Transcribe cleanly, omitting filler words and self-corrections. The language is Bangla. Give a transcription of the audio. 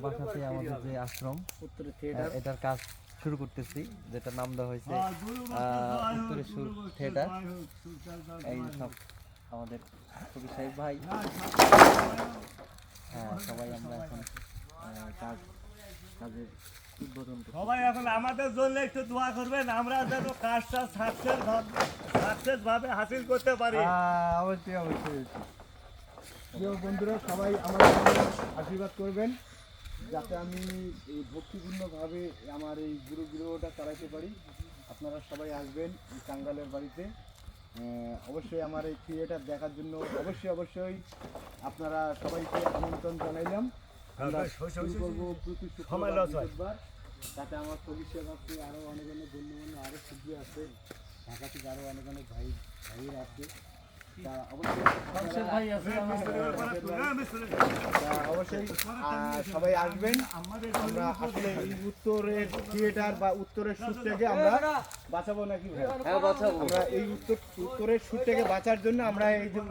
বাসাতে আমাদের যে আশ্রম এটার কাজ শুরু করতেছি, যেটা নাম দেওয়া হয়েছে উত্তরের সুর থিয়েটার। এই সব আমাদের কবি সাহেব ভাই, হ্যাঁ সবাই আমরা এখন কাজের উদ্বোধন করছি। সবাই এখন আমাদের জন্য একটু দোয়া করবেন, আমরা যেন কাজটা সাকসেস ভাবে হাসিল করতে পারি। অবশ্যই অবশ্যই। প্রিয় বন্ধুরা, সবাই আমার আশীর্বাদ করবেন যাতে আমি এই ভক্তিপূর্ণভাবে আমার এই গুরুগৃহটা চালাতে পারি। আপনারা সবাই আসবেন এই কাঙ্গালের বাড়িতে। অবশ্যই আমার এই থিয়েটার দেখার জন্য অবশ্যই আপনারা সবাইকে আমন্ত্রণ জানাইলাম। আমরা শুরু করবো প্রতি শুক্রবার। তাতে আমার পরিষেবা আছে, আরও অনেক অনেক গণ্যমান্য আরও সূর্য আছে, ঢাকা থেকে আরও অনেক অনেক ভাইয়ের আছে। অবশ্যই সবাই আসবেন। আমরা আসলে এই উত্তরের থিয়েটার বা উত্তরের সুর থেকে আমরা বাঁচাবো নাকি ভাই? হ্যাঁ বাঁচাবো। আমরা এই উত্তরের সুর থেকে বাঁচার জন্য আমরা এই যে